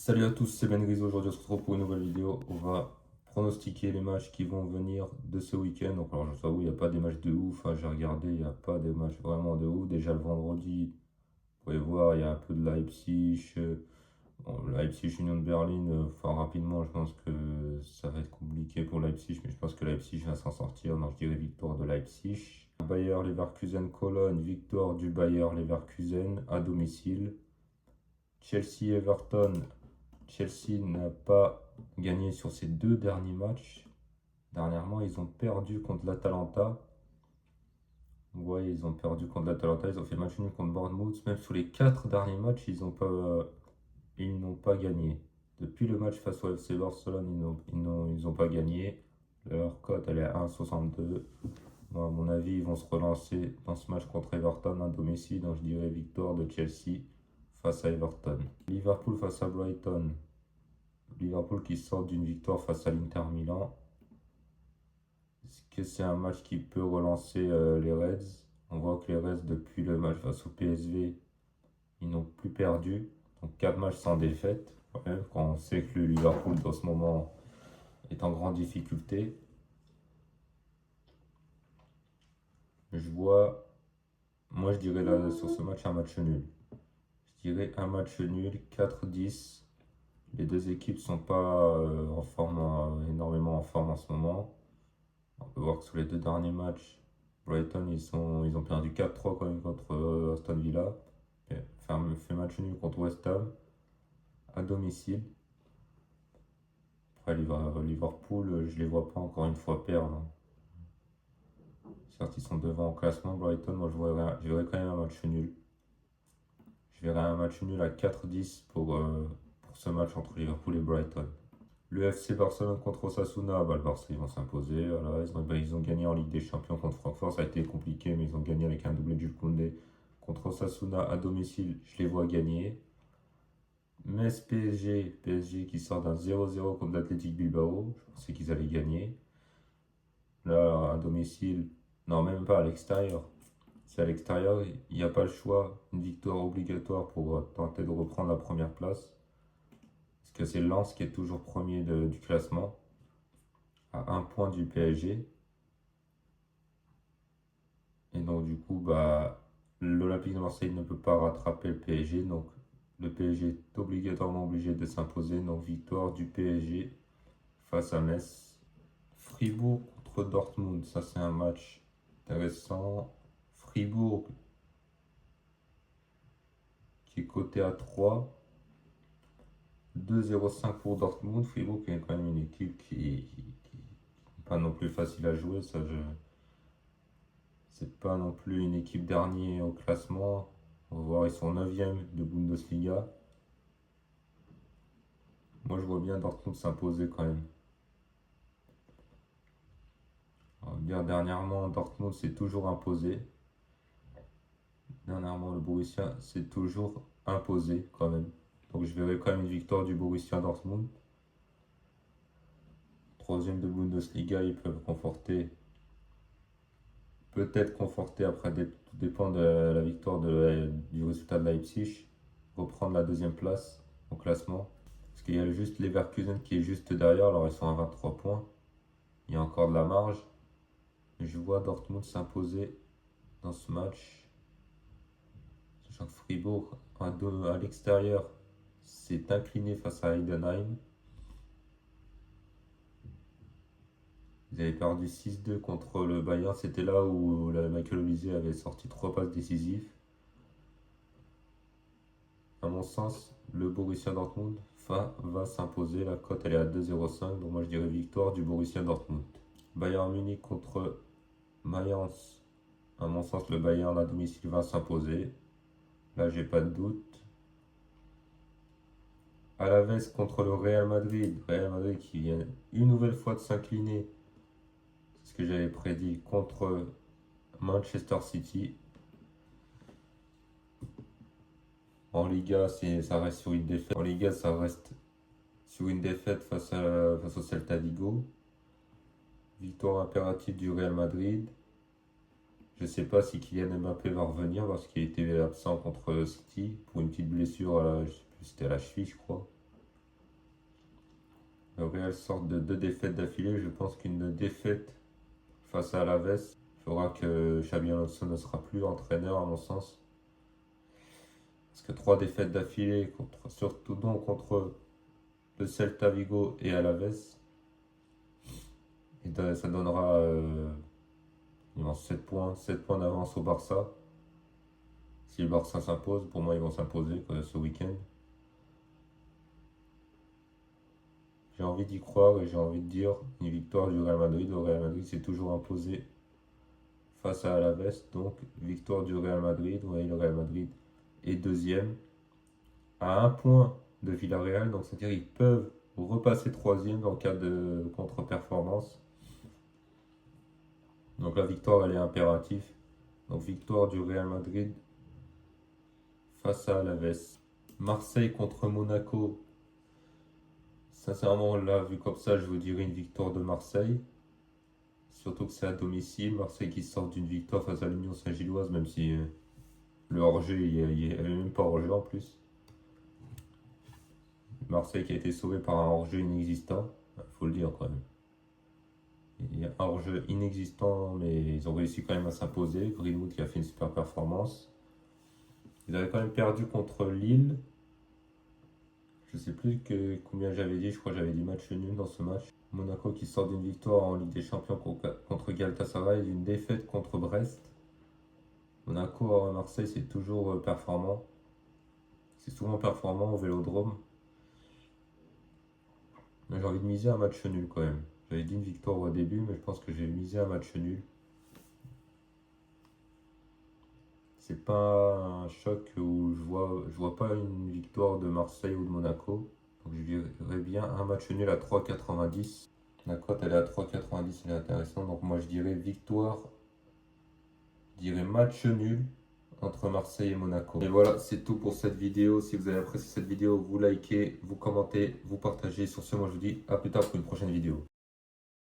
Salut à tous, c'est Ben Gris. Aujourd'hui, on se retrouve pour une nouvelle vidéo. On va pronostiquer les matchs qui vont venir de ce week-end. Donc, alors, je t'avoue, il n'y a pas des matchs de ouf, hein. J'ai regardé, il n'y a pas des matchs vraiment de ouf. Déjà, le vendredi, vous pouvez voir, il y a un peu de Leipzig. Bon, Leipzig, Union de Berlin, enfin, rapidement, je pense que ça va être compliqué pour Leipzig, mais je pense que Leipzig va s'en sortir. Donc, je dirais victoire de Leipzig. Bayer Leverkusen Cologne, victoire du Bayer Leverkusen à domicile. Chelsea Everton. Chelsea n'a pas gagné sur ses deux derniers matchs. Dernièrement, ils ont perdu contre l'Atalanta. Vous voyez, ils ont perdu contre l'Atalanta. Ils ont fait match nul contre Bournemouth. Même sur les quatre derniers matchs, ils n'ont pas gagné. Depuis le match face au FC Barcelone, ils n'ont pas gagné. Leur cote, elle est à 1,62. Moi, à mon avis, ils vont se relancer dans ce match contre Everton à domicile. Donc, je dirais victoire de Chelsea face à Everton. Liverpool face à Brighton. Liverpool qui sort d'une victoire face à l'Inter Milan. Est-ce que c'est un match qui peut relancer les Reds? On voit que les Reds, depuis le match face au PSV, ils n'ont plus perdu. Donc 4 matchs sans défaite. Même quand on sait que le Liverpool, dans ce moment, est en grande difficulté. Moi je dirais là, sur ce match un match nul. Je dirais un match nul, 4-10. Les deux équipes sont pas en forme, énormément en forme en ce moment. On peut voir que sur les deux derniers matchs, Brighton, ils ont perdu 4-3 quand même contre Aston Villa. Fait match nul contre West Ham à domicile. Après, Liverpool, je les vois pas encore une fois perdre. Certes, ils sont devant au classement. Brighton, moi, je verrais quand même un match nul. Je verrais un match nul à 4-10 pour ce match entre Liverpool et Brighton. Le FC Barcelone contre Osasuna, le Barça ils vont s'imposer. Voilà, ils ont gagné en Ligue des Champions contre Francfort, ça a été compliqué, mais ils ont gagné avec un doublé de Jules Koundé. Contre Osasuna à domicile, je les vois gagner. Metz PSG qui sort d'un 0-0 contre l'Athletic Bilbao, je pensais qu'ils allaient gagner. Là, à domicile, non, même pas à l'extérieur. C'est à l'extérieur, il n'y a pas le choix, une victoire obligatoire pour tenter de reprendre la première place. Parce que c'est Lens qui est toujours premier du classement, à un point du PSG. Et donc du coup, l'Olympique de Marseille ne peut pas rattraper le PSG. Donc le PSG est obligatoirement obligé de s'imposer. Donc victoire du PSG face à Metz. Fribourg contre Dortmund, ça c'est un match intéressant. Fribourg qui est coté à 3. 2,05 pour Dortmund. Fribourg qui est quand même une équipe qui n'est pas non plus facile à jouer. C'est pas non plus une équipe dernier au classement. On va voir, ils sont 9e de Bundesliga. Moi, je vois bien Dortmund s'imposer quand même. On va dire, dernièrement, Dortmund s'est toujours imposé. Dernièrement, le Borussia s'est toujours imposé quand même. Donc, je verrai quand même une victoire du Borussia Dortmund. Troisième de Bundesliga, ils peuvent peut-être conforter après, tout dépend de la victoire du résultat de Leipzig, reprendre la deuxième place au classement. Parce qu'il y a juste Leverkusen qui est juste derrière, alors ils sont à 23 points. Il y a encore de la marge. Je vois Dortmund s'imposer dans ce match. Sachant que Fribourg, à l'extérieur, s'est incliné face à Heidenheim. Ils avaient perdu 6-2 contre le Bayern. C'était là où Michael Olise avait sorti 3 passes décisives. À mon sens, le Borussia Dortmund va s'imposer. La cote elle est à 2,05. Donc moi je dirais victoire du Borussia Dortmund. Bayern Munich contre Mayence. À mon sens, le Bayern à domicile va s'imposer. Là, j'ai pas de doute. Alaves contre le Real Madrid. Real Madrid qui vient une nouvelle fois de s'incliner. C'est ce que j'avais prédit contre Manchester City. En Liga, ça reste sur une défaite. En Liga, ça reste sur une défaite face au Celta Vigo. Victoire impérative du Real Madrid. Je ne sais pas si Kylian Mbappé va revenir parce qu'il était absent contre City pour une petite blessure, je sais plus, c'était à la cheville, je crois. Le Real sort de 2 défaites d'affilée. Je pense qu'une défaite face à Alaves fera que Xabi Alonso ne sera plus entraîneur à mon sens. Parce que 3 défaites d'affilée, surtout donc contre le Celta Vigo et Alaves, et ça donnera 7 points d'avance au Barça. Si le Barça s'impose, pour moi ils vont s'imposer ce week-end. J'ai envie d'y croire et j'ai envie de dire une victoire du Real Madrid. Le Real Madrid s'est toujours imposé face à Alaves, donc victoire du Real Madrid. Vous voyez, le Real Madrid est deuxième à 1 point de Villarreal, donc c'est-à-dire qu'ils peuvent repasser troisième en cas de contre-performance. Donc la victoire elle est impérative. Donc victoire du Real Madrid face à Alaves. Marseille contre Monaco. Sincèrement, là, vu comme ça, je vous dirais une victoire de Marseille. Surtout que c'est à domicile. Marseille qui sort d'une victoire face à l'Union Saint-Gilloise, même si le hors-jeu, il n'y avait même pas hors-jeu en plus. Marseille qui a été sauvé par un hors-jeu inexistant, il faut le dire quand même. Il y a un hors-jeu inexistant, mais ils ont réussi quand même à s'imposer. Greenwood qui a fait une super performance. Ils avaient quand même perdu contre Lille. Je sais plus combien j'avais dit, je crois que j'avais dit match nul dans ce match. Monaco qui sort d'une victoire en Ligue des Champions contre Galatasaray et d'une défaite contre Brest. Monaco à Marseille, c'est toujours performant. C'est souvent performant au Vélodrome. Mais j'ai envie de miser un match nul quand même. J'avais dit une victoire au début, mais je pense que j'ai misé un match nul. C'est pas un choc où je vois pas une victoire de Marseille ou de Monaco. Donc je dirais bien un match nul à 3,90. La cote elle est à 3,90, elle est intéressante. Donc moi je dirais victoire, je dirais match nul entre Marseille et Monaco. Et voilà, c'est tout pour cette vidéo. Si vous avez apprécié cette vidéo, vous likez, vous commentez, vous partagez. Sur ce, moi je vous dis à plus tard pour une prochaine vidéo.